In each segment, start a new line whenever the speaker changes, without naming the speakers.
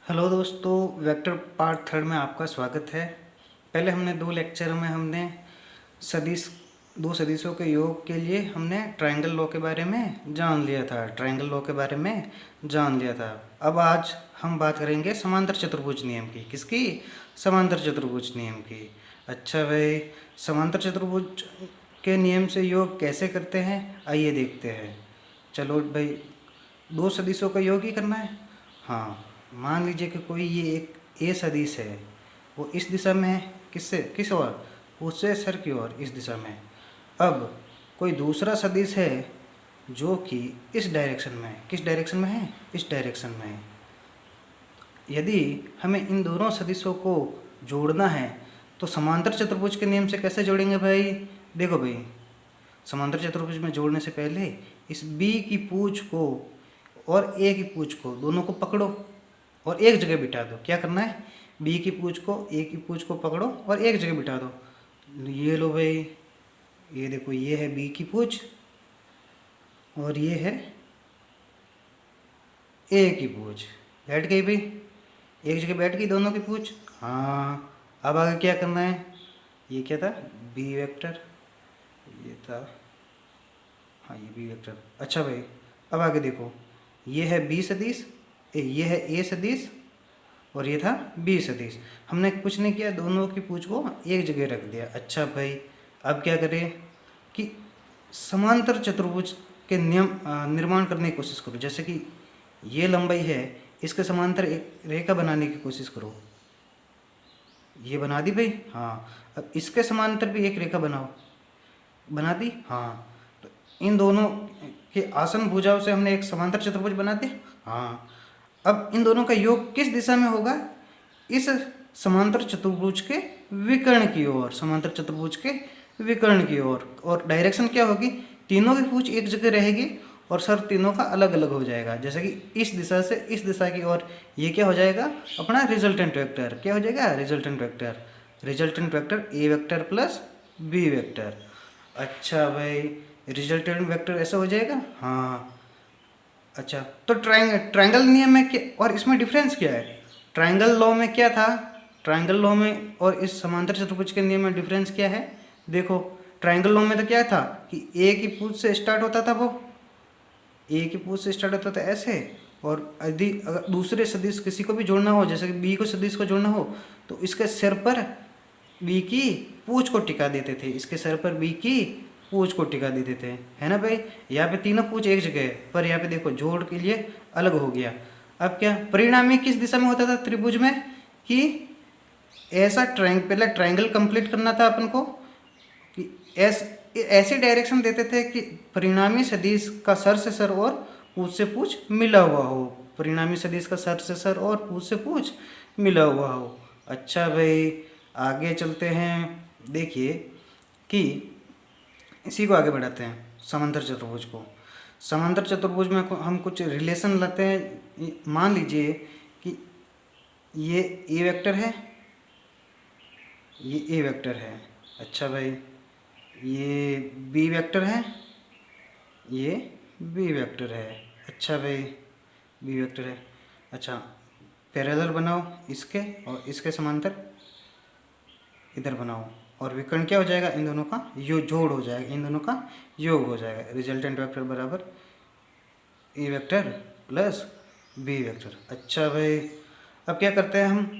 Hello दोस्तों, vector part third में आपका स्वागत है। पहले हमने दो लेक्चर में हमने सदिश दो सदिशों के योग के लिए हमने ट्रायंगल लॉ के बारे में जान लिया था। अब आज हम बात करेंगे समांतर चतुर्भुज नियम की। किसकी? समांतर चतुर्भुज नियम की। अच्छा भाई, समांतर चतुर्भुज के नियम से योग कैसे करते हैं, आइए देखते हैं। चलो भाई, दो सदिशों का योग ही करना है। हाँ, मान लीजिए कि कोई ये एक ए सदिश है, वो इस दिशा में है। किस ओर? उससे सर की ओर, इस दिशा में। अब कोई दूसरा सदिश है जो कि इस डायरेक्शन में है। किस डायरेक्शन में है? इस डायरेक्शन में है। यदि हमें इन दोनों सदिशों को जोड़ना है तो समांतर चतुर्भुज के नियम से कैसे जोड़ेंगे भाई? देखो भाई, समांतर चतुर्भुज में जोड़ने से पहले इस बी की पूंछ को और ए की पूंछ को, दोनों को पकड़ो और एक जगह बिठा दो। क्या करना है? बी की पूंछ को, ए की पूंछ को पकड़ो और एक जगह बिठा दो। ये लो भाई, ये देखो, ये है बी की पूंछ और ये है ए की पूंछ। बैठ गई भाई, एक जगह बैठ गई दोनों की पूंछ। हाँ, अब आगे क्या करना है? ये क्या था? B vector. ये था, हाँ, ये बी वेक्टर। अच्छा भाई, अब आगे देखो, ये है बी सदिश, ये है ए सदिश और ये था बी सदिश। हमने कुछ नहीं किया, दोनों की पूंछ को एक जगह रख दिया। अच्छा भाई, अब क्या करें कि समांतर चतुर्भुज के नियम निर्माण करने की कोशिश करो। जैसे कि ये लंबाई है, इसके समांतर एक रेखा बनाने की कोशिश करो। ये बना दी भाई। हाँ, अब इसके समांतर भी एक रेखा बनाओ। बना दी। हाँ, तो इन दोनों के आसन भुजाओं से हमने एक समांतर चतुर्भुज बना दिया। हाँ, अब इन दोनों का योग किस दिशा में होगा? इस समांतर चतुर्भुज के विकर्ण की ओर। समांतर चतुर्भुज के विकर्ण की ओर। और डायरेक्शन क्या होगी? तीनों की पूंछ एक जगह रहेगी और सर तीनों का अलग अलग हो जाएगा। जैसे कि इस दिशा से इस दिशा की ओर, ये क्या हो जाएगा? अपना रिजल्टेंट वेक्टर। क्या हो जाएगा? Resultant vector. Resultant vector A vector plus B vector. अच्छा भाई, रिजल्टेंट वेक्टर ऐसा हो जाएगा। हाँ, अच्छा, तो ट्रायंगल नियम में क्या और इसमें डिफरेंस क्या है? ट्रायंगल लॉ में क्या था? ट्रायंगल लॉ में और इस समांतर चतुर्भुज के नियम में डिफरेंस क्या है? देखो, ट्रायंगल लॉ में तो क्या था कि ए की पूंछ से स्टार्ट होता था, वो ए की पूंछ से स्टार्ट होता था ऐसे। और यदि अगर दूसरे सदिश किसी को भी जोड़ना हो, जैसे कि बी को सदिश को जोड़ना हो, तो इसके सिर पर बी की पूंछ को टिका देते थे। इसके सर पर बी की पूंछ को टिका देते थे, है ना भाई? यहाँ पे तीनों पूंछ एक जगह है, पर यहाँ पे देखो जोड़ के लिए अलग हो गया। अब क्या परिणामी किस दिशा में होता था त्रिभुज में? कि ऐसा पहले ट्रायंगल कंप्लीट करना था अपन को कि ऐसी डायरेक्शन देते थे कि परिणामी सदिश का सर से सर और पूंछ से पूंछ मिला हुआ हो। परिणामी सदिश का सर से सर और पूंछ से पूंछ मिला हुआ हो। अच्छा भाई, आगे चलते हैं। देखिए कि इसी को आगे बढ़ाते हैं, समांतर चतुर्भुज को। समांतर चतुर्भुज में हम कुछ रिलेशन लाते हैं। मान लीजिए कि ये ए वेक्टर है, ये ए वेक्टर है। अच्छा भाई, ये बी वेक्टर है, ये बी वेक्टर है। अच्छा भाई, बी वेक्टर है। अच्छा, पैरेलल बनाओ इसके और इसके समांतर इधर बनाओ, और विकर्ण क्या हो जाएगा? इन दोनों का योग, जोड़ हो जाएगा, इन दोनों का योग हो जाएगा। रिजल्टेंट वेक्टर बराबर ए वेक्टर प्लस बी वेक्टर। अच्छा भाई, अब क्या करते हैं हम?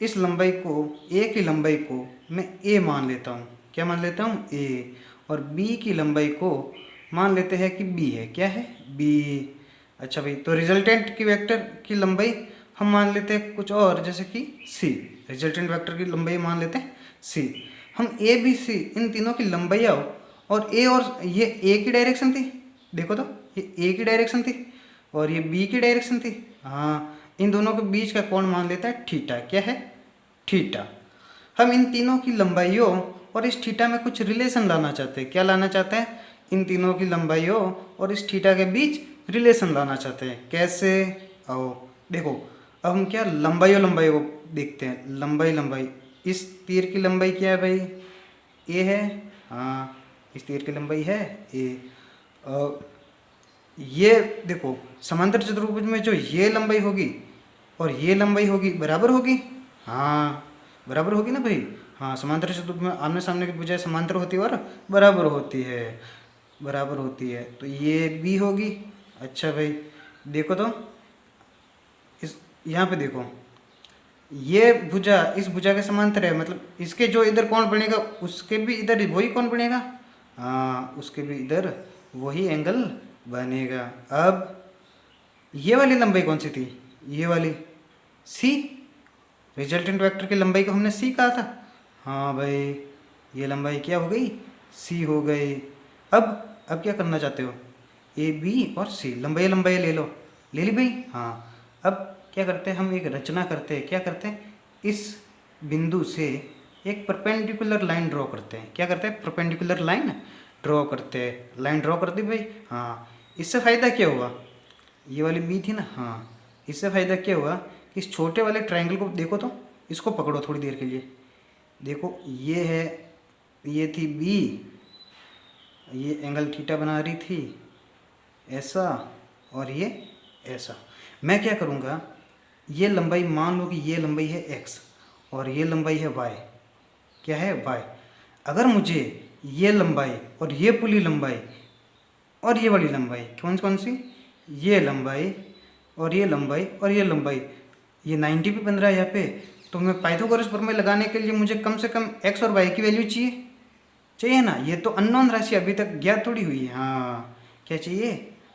इस लंबाई को, ए की लंबाई को मैं ए मान लेता हूँ। क्या मान लेता हूँ? ए। और बी की लंबाई को मान लेते हैं कि बी है। क्या है? बी। अच्छा भाई, तो रिजल्टेंट की वेक्टर की लंबाई हम मान लेते हैं कुछ और, जैसे कि सी। रिजल्टेंट वेक्टर की लंबाई मान लेते हैं सी। हम ए बी सी इन तीनों की लंबाइयाँ, और ए और ये ए की डायरेक्शन थी, देखो तो ये ए की डायरेक्शन थी और ये बी की डायरेक्शन थी। हाँ, इन दोनों के बीच का कोण मान लेता है थीटा। क्या है? थीटा। हम इन तीनों की लंबाइयों और इस थीटा में कुछ रिलेशन लाना चाहते हैं। क्या लाना चाहते हैं? इन तीनों की लंबाइयों और इस थीटा के बीच रिलेशन लाना चाहते हैं। कैसे? आओ देखो, अब हम क्या लंबाई को देखते हैं। लंबाई, इस तीर की लंबाई क्या है भाई? ए है। हाँ, इस तीर की लंबाई है ए। ये देखो, समांतर चतुर्भुज में जो ये लंबाई होगी, और ये लंबाई होगी बराबर होगी। हाँ बराबर होगी ना भाई। हाँ समांतर चतुर्भुज में आमने सामने की भुजाएं समांतर होती है और बराबर होती है, बराबर होती है। तो ये बी होगी। अच्छा भाई देखो तो इस यहाँ पे देखो, ये भुजा इस भुजा के समांतर है, मतलब इसके जो इधर कोण बनेगा उसके भी इधर वही कोण बनेगा। हाँ उसके भी इधर वही एंगल बनेगा। अब ये वाली लंबाई कौन सी थी, ये वाली सी, रिजल्टेंट वेक्टर की लंबाई को हमने सी कहा था। हाँ भाई ये लंबाई क्या हो गई, सी हो गई। अब क्या करना चाहते हो, ए बी और सी लंबाई लंबाई ले लो, ले ली भाई। हाँ अब क्या करते हैं, हम एक रचना करते हैं। क्या करते हैं, इस बिंदु से एक परपेंडिकुलर लाइन ड्रॉ करते हैं। क्या करते हैं, परपेंडिकुलर लाइन ड्रॉ करते हैं। लाइन ड्रॉ कर दी भाई। हाँ इससे फ़ायदा क्या हुआ, ये वाली बी थी ना, हाँ इससे फ़ायदा क्या हुआ कि इस छोटे वाले ट्रायंगल को देखो तो, इसको पकड़ो थोड़ी देर के लिए। देखो ये है, ये थी बी, ये एंगल थीटा बना रही थी ऐसा, और ये ऐसा। मैं क्या करूँगा, ये लंबाई मान लो कि ये लंबाई है एक्स और ये लंबाई है वाई। क्या है, वाई। अगर मुझे ये लंबाई और ये पूरी लंबाई और ये वाली लंबाई कौन कौन सी, ये लंबाई और ये लंबाई और ये लंबाई, ये 90 भी बन रहा है यहाँ पे। तो मैं पाइथागोरस प्रमेय लगाने के लिए मुझे कम से कम एक्स और वाई की वैल्यू चाहिए ना। ये तो अननोन राशि अभी तक ज्ञात थोड़ी हुई है। हाँ क्या चाहिए,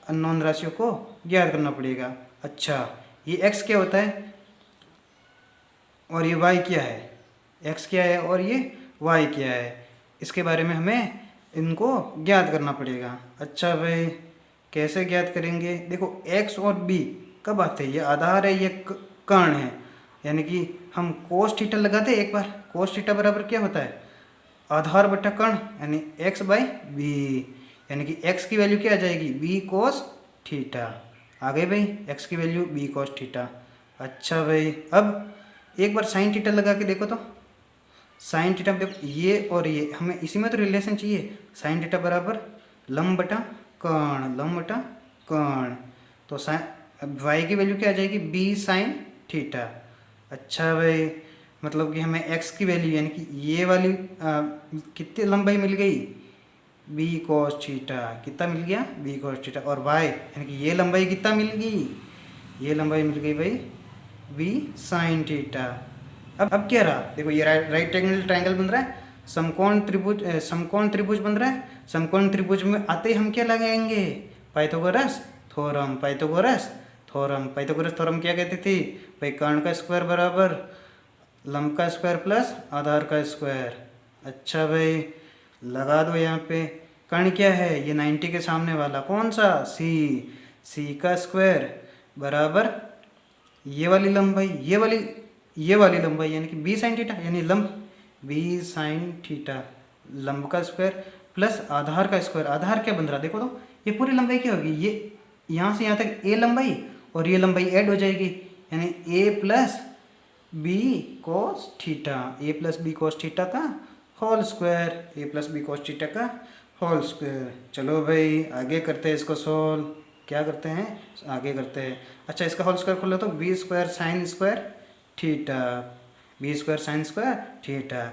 अननोन राशियों को ज्ञात करना पड़ेगा। अच्छा ये एक्स क्या होता है और ये वाई क्या है, एक्स क्या है और ये वाई क्या है, इसके बारे में हमें इनको ज्ञात करना पड़ेगा। अच्छा भाई कैसे ज्ञात करेंगे, देखो एक्स और बी कब आते हैं, ये आधार है, ये कर्ण है, यानी कि हम कोस थीटा लगाते हैं एक बार। कोस थीटा बराबर क्या होता है, आधार बटा कर्ण, यानी एक्स बाई बी, यानी कि एक्स की वैल्यू क्या आ जाएगी, बी कोस थीटा। आ गई भाई एक्स की वैल्यू बी कोस थीटा। अच्छा भाई अब एक बार साइन थीटा लगा के देखो तो, साइन थीटा में देखो ये और ये हमें इसी में तो रिलेशन चाहिए। साइन थीटा बराबर लंब बटा कर्ण, लंब बटा कर्ण। तो साइन वाई की वैल्यू क्या आ जाएगी, बी साइन थीटा। अच्छा भाई मतलब कि हमें एक्स की वैल्यू यानी कि ये वाली कितनी लंबाई मिल गई, बी कॉस थीटा, कितना मिल गया, बी कॉस थीटा। और वाई यानी कि ये लंबाई कितना मिल गई, ये लंबाई मिल गई भाई बी साइन थीटा। अब क्या रहा, देखो ये राइट एंगल ट्रायंगल बन रहा है, समकोण त्रिभुज, समकोण त्रिभुज बन रहा है। समकोण त्रिभुज में आते ही हम क्या लगाएंगे, Pythagoras theorem, Pythagoras theorem. Pythagoras theorem क्या कहती थी भाई, कर्ण का स्क्वायर बराबर लंब का स्क्वायर प्लस आधार का स्क्वायर। अच्छा भाई लगा दो यहाँ पे, कर्ण क्या है, ये 90 के सामने वाला कौन सा, सी, सी का स्क्वायर बराबर ये वाली लंबाई, ये वाली लंबाई यानी कि बी साइन थीटा, यानी लंब बी साइन थीटा, लंब का स्क्वायर प्लस आधार का स्क्वायर। आधार क्या बन रहा देखो तो, ये पूरी लंबाई क्या होगी, ये यहाँ से यहाँ तक ए लंबाई और ये लंबाई ऐड हो जाएगी, यानी ए प्लस बी कोस थीटा, ए प्लस बी कोस थीटा का होल स्क्वायर, ए प्लस बी कोस थीटा का होल स्क्वायर। चलो भाई आगे करते हैं इसको सोल्व, क्या करते हैं आगे करते हैं। अच्छा इसका होल स्क्वायर खोलो तो B square sine square theta, B square sine square theta.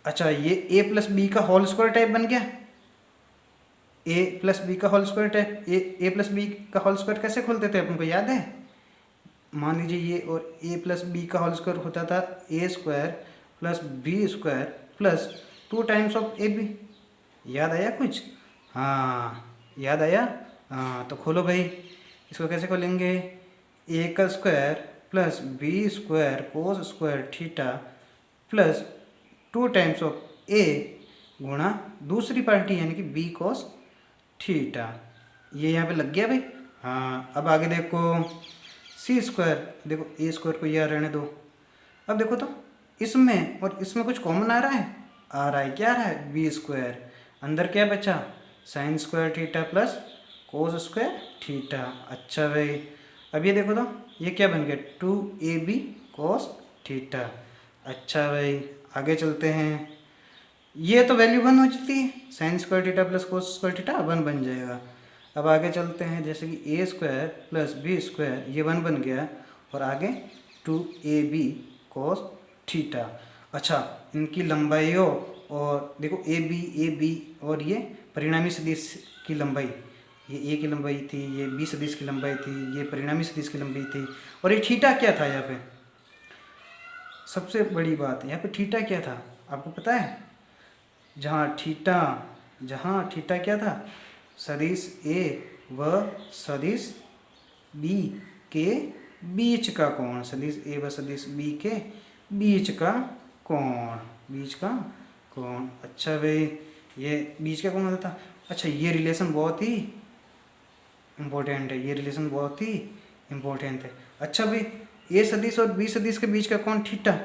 अच्छा ये ए प्लस बी का होल स्क्वायर टाइप बन गया, ए प्लस बी का whole square type. A plus B का होल स्क्वायर कैसे खोलते थे अपन को याद है, मान लीजिए ये और ए प्लस बी का होल स्क्वायर होता था A square plus B square plus 2 times of A B. याद आया कुछ, हाँ याद आया। हाँ तो खोलो भाई, इसको कैसे खोलेंगे, ए का square plus B square cos square theta plus 2 times of A गुणा दूसरी पार्टी यानी कि बी कोस थीटा। ये यहाँ पे लग गया भाई। हाँ अब आगे देखो सी स्क्वायर, देखो ए स्क्वायर को यहाँ रहने दो। अब देखो तो इसमें और इसमें कुछ कॉमन आ रहा है, क्या आ रहा है, बी स्क्वायर। अंदर क्या बचा, sign square theta plus cos square theta. अच्छा भाई अब ये देखो तो ये क्या बन गया, 2ab कोस थीटा। अच्छा भाई आगे चलते हैं, ये तो वैल्यू 1 हो जाती है, sign square theta plus cos square theta 1 बन जाएगा। अब आगे चलते हैं, जैसे कि ए स्क्वायर प्लस बी स्क्वायर ये 1 बन गया और आगे 2ab cos थीटा। अच्छा, इनकी लंबाइयों और देखो ए बी और ये परिणामी सदिश की लंबाई, ये ए की लंबाई थी, ये बी सदिश की लंबाई थी, ये परिणामी सदिश की लंबाई थी, और ये थीटा क्या था यहाँ पे? सबसे बड़ी बात यहाँ पे थीटा क्या था आपको पता है? जहाँ थीटा क्या था? सदिश ए व सदिश बी के बीच का कोण, सदिश ए व सदिश बी के बीच का कोण। अच्छा भाई, ये बीच का कोण होता था। अच्छा, ये रिलेशन बहुत ही इम्पोर्टेंट है, अच्छा भाई, ए सदिश और बी सदिश के बीच का कोण थीटा।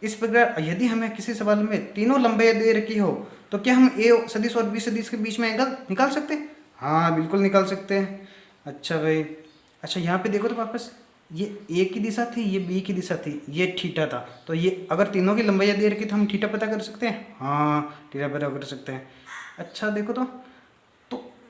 इस प्रकार यदि हमें किसी सवाल में तीनों लंबाई दे रखी हो तो क्या हम ए सदिश और बी सदिश के बीच में एंगल निकाल सकते हैं? हाँ, बिल्कुल निकाल सकते हैं। अच्छा भाई, अच्छा यहाँ पे देखो तो वापस, ये ए की दिशा थी, ये बी की दिशा थी, ये थीटा था, तो ये अगर तीनों की लंबाई दे रखी तो हम थीटा पता कर सकते हैं। हाँ, थीटा पता कर सकते हैं। अच्छा देखो तो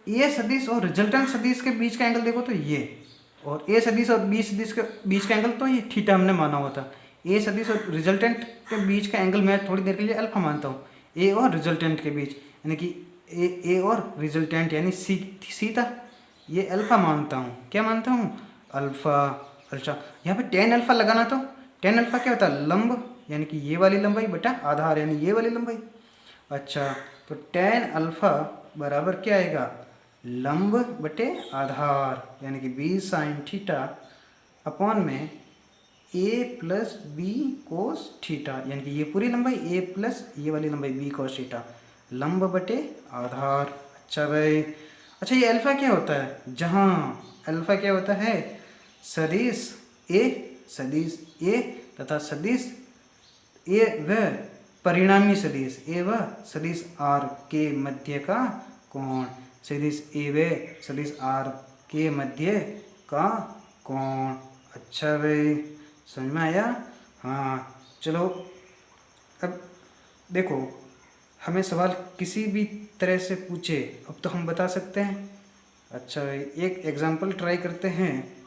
ए सदिश और रिजल्टेंट सदिश के बीच का एंगल देखो तो ये, और ए सदिश और बी सदिश के बीच का एंगल तो ये थीटा हमने माना हुआ था। ए सदिश और रिजल्टेंट के बीच का एंगल मैं थोड़ी देर के लिए अल्फा मानता हूँ, ए और रिजल्टेंट के बीच, यानी कि ए और रिजल्टेंट यानी सी था, ये अल्फा मानता हूँ। क्या मानता हूँ? अल्फा। अच्छा, यहाँ पे टेन अल्फा लगाना, तो टेन अल्फा क्या होता है? लंब, यानी कि ये वाली लंबाई बटा आधार, यानी ये वाली लंबाई। अच्छा, तो टेन अल्फा बराबर क्या आएगा? लंब बटे आधार, यानी कि बी साइन थीटा अपॉन में ए प्लस बी कोस थीटा, यानी कि ये पूरी लंबाई ए प्लस ये वाली लंबाई बी कोस थीटा, लंब बटे आधार। अच्छा भाई, अच्छा ये अल्फा क्या होता है? जहाँ अल्फा क्या होता है? सदिश ए तथा सदिश ए व परिणामी सदिश ए व सदिश आर के मध्य का कोण, सदिश ए व सदिश आर के मध्य का कोण। अच्छा भाई, समझ में आया? हाँ, चलो अब देखो, हमें सवाल किसी भी तरह से पूछे अब तो हम बता सकते हैं। अच्छा भाई, एक एग्जांपल ट्राई करते हैं।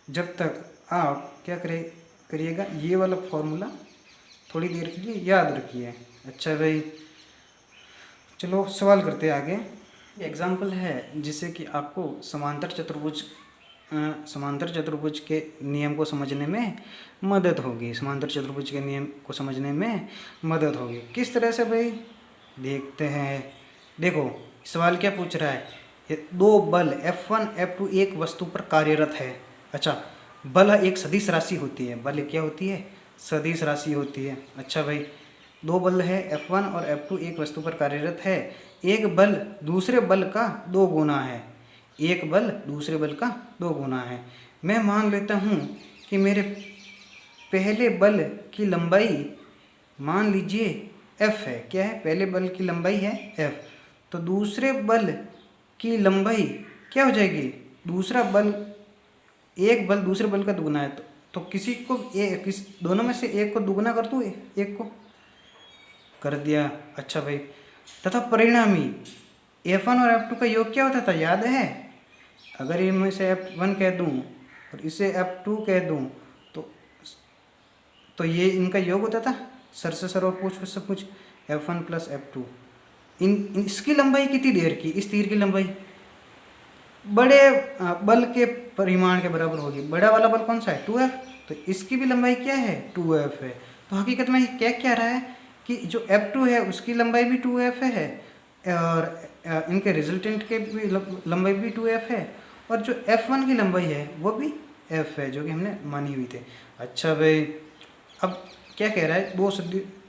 जब तक आप क्या करिएगा, ये वाला फॉर्मूला थोड़ी देर के लिए याद रखिए। अच्छा भाई, चलो सवाल करते हैं आगे। एग्जांपल है जिससे कि आपको समांतर चतुर्भुज के नियम को समझने में मदद होगी। समांतर चतुर्भुज के नियम को समझने में मदद होगी। किस तरह से भाई? देखते हैं। देखो सवाल क्या पूछ रहा है, ये दो बल F1 F2 एक वस्तु पर कार्यरत है। अच्छा, बल एक सदिश राशि होती है, बल क्या होती है? सदिश राशि होती है। अच्छा भाई, दो बल है F1 और F2 एक वस्तु पर कार्यरत है। एक बल दूसरे बल का दो गुना है, एक बल दूसरे बल का दो गुना है। मैं मान लेता हूँ कि मेरे पहले बल की लंबाई मान लीजिए F है। क्या है? पहले बल की लंबाई है F, तो दूसरे बल की लंबाई क्या हो जाएगी? दूसरा बल, एक बल दूसरे बल का दुगना है, तो किसी को दोनों में से एक को दुगना कर दूँ, एक को कर दिया। अच्छा भाई, तथा परिणामी F1 और F2 का योग क्या होता था? याद है? अगर इनमें इसे F1 कह दूं और इसे F2 कह दूं तो ये इनका योग होता था, सर से सर और पूछ से पूछ, F1 प्लस F2। इसकी लंबाई कितनी देर की? इस तीर की लंबाई बड़े बल के परिमाण के बराबर होगी। बड़ा वाला बल कौन सा है? 2F, तो इसकी भी लंबाई क्या है? 2F है। तो हकीकत में क्या रहा है कि जो F2 है उसकी लंबाई भी 2F है, और इनके रिजल्टेंट के भी लंबाई भी 2F है, और जो F1 की लंबाई है वो भी F है, जो कि हमने मानी हुई थी। अच्छा भाई, अब क्या कह रहा है?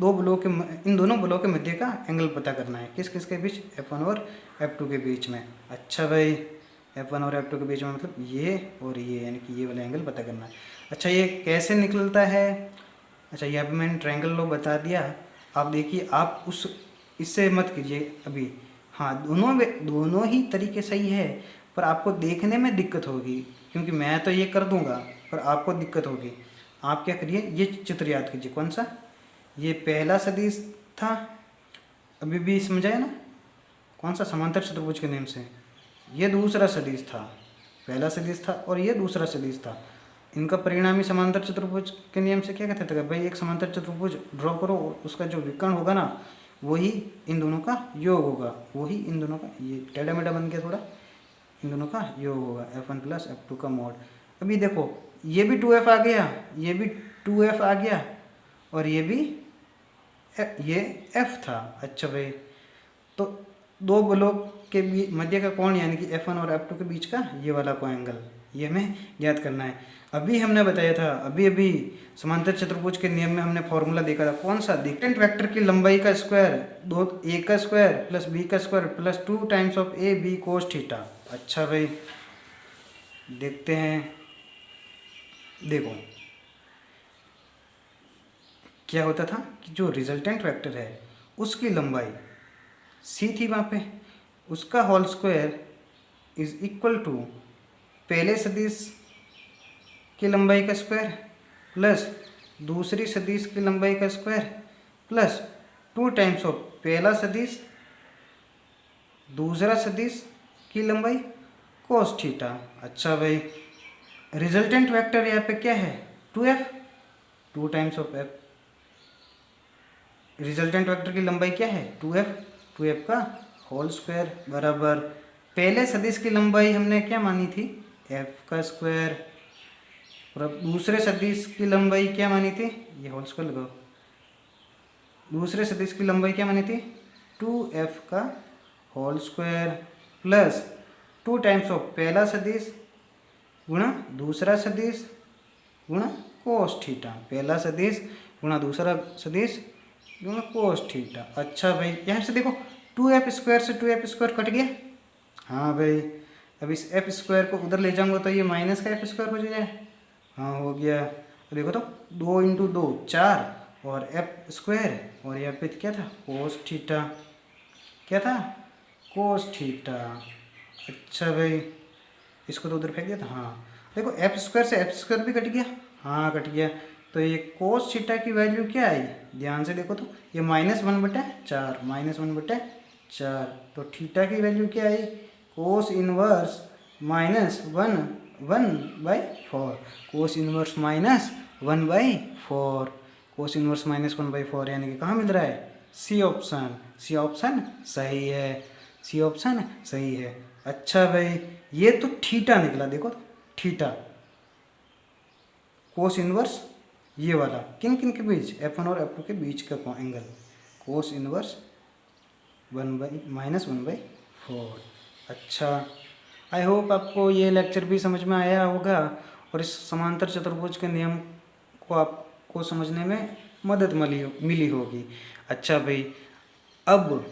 दो बलों के, इन दोनों बलों के मध्य का एंगल पता करना है। किस किस के बीच? F1 और F2 के बीच में। अच्छा भाई, F1 और F2 के बीच में मतलब ये और ये, यानी कि ये वाला एंगल पता करना है। अच्छा, ये कैसे निकलता है? अच्छा, यहाँ पे मैंने ट्रायंगल लो बता दिया। आप देखिए, आप इससे मत कीजिए अभी। हाँ, दोनों ही तरीके सही है, पर आपको देखने में दिक्कत होगी, क्योंकि मैं तो ये कर दूंगा पर आपको दिक्कत होगी। आप क्या करिए, ये चित्र याद कीजिए। कौन सा? ये पहला सदिश था, अभी भी समझाया ना? कौन सा? समांतर चतुर्भुज के नियम से। ये दूसरा सदिश था, पहला सदिश था और ये दूसरा सदिश था। इनका परिणामी समांतर चतुर्भुज के नियम से क्या कहते थे भाई, एक समांतर चतुर्भुज ड्रॉ करो, उसका जो विकर्ण होगा ना वही इन दोनों का योग होगा, वही इन दोनों का, ये टेढ़ा मेढ़ा बन गया थोड़ा, इन दोनों का योग होगा F1 प्लस F2 का मॉड। अभी देखो ये भी 2F आ गया, ये भी 2F आ गया, और ये भी ये F था। अच्छा भाई, तो दो ब्लॉक के मध्य का कोण यानी कि F1 और F2 के बीच का ये वाला कोण, ये हमें ज्ञात करना है। अभी हमने बताया था, अभी समांतर चतुर्भुज के नियम में हमने फॉर्मूला देखा था, कौन सा, डिस्टेंट वेक्टर की लंबाई का स्क्वायर, दो ए का स्क्वायर प्लस बी का square plus 2 times of A B cos theta. अच्छा भाई देखते हैं, देखो क्या होता था कि जो रिजल्टेंट वेक्टर है उसकी लंबाई सी थी वहाँ पे, उसका whole square is equal to पहले सदिश की लंबाई का स्क्वायर प्लस दूसरी सदिश की लंबाई का स्क्वायर प्लस 2 टाइम्स ऑफ पहला सदिश दूसरा सदिश की लंबाई कोस थीटा। अच्छा भाई, रिजल्टेंट वेक्टर यहाँ पे क्या है, 2F, 2 times of F, resultant vector की लंबाई क्या है 2F, 2F का होल स्क्वायर बराबर पहले सदिश की लंबाई हमने क्या मानी थी, F का स्क्वायर, और अब दूसरे सदिश की लंबाई क्या मानी थी, ये होल स्क्वायर लगाओ, दूसरे सदिश की लंबाई क्या मानी थी 2F का whole square plus 2 times of पहला सदिश गुणा दूसरा सदिश गुणा कोस थीटा, पहला सदिश गुणा दूसरा सदिश गुणा कोस थीटा। अच्छा भाई, यहाँ से देखो 2F स्क्वायर से 2F स्क्वायर कट गया, हाँ भाई, अब इस F स्क्वायर को उधर ले जाऊंगा तो ये माइनस का F स्क्वायर हो जाए, हाँ हो गया। तो देखो तो 2 इंटू 2 4 और F स्क्वायर, और यहाँ पे क्या था कोस थीटा, क्या था कोस थीटा। अच्छा भाई, इसको तो उधर फेंक दिया था, हाँ देखो F स्क्वायर से F स्क्वायर भी कट गया, हाँ कट गया, तो ये कोस थीटा की वैल्यू क्या आई, ध्यान से देखो तो ये -1/4, -1/4, तो थीटा की वैल्यू क्या आई, cos inverse -1/4, cos inverse -1/4, cos inverse -1/4 यानी कि कहाँ मिल रहा है, सी ऑप्शन, सी ऑप्शन सही है, सी ऑप्शन सही है। अच्छा भाई, ये तो थीटा निकला, देखो तो थीटा कोस इनवर्स ये वाला किन किन के बीच, F1 और F2 के बीच का एंगल, कोस इनवर्स -1/4। अच्छा, आई होप आपको ये लेक्चर भी समझ में आया होगा और इस समांतर चतुर्भुज के नियम को आपको समझने में मदद मिली होगी। अच्छा भाई, अब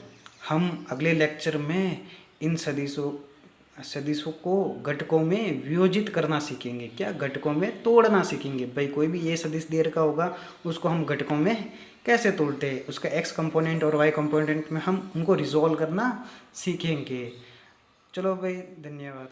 हम अगले लेक्चर में इन सदिशों को घटकों में वियोजित करना सीखेंगे, क्या घटकों में तोड़ना सीखेंगे। भाई कोई भी ये सदिश दे रखा होगा उसको हम घटकों में कैसे तोड़ते हैं, उसका x कंपोनेंट और y कंपोनेंट में हम उनको रिजॉल्व करना सीखेंगे। चलो भाई, धन्यवाद।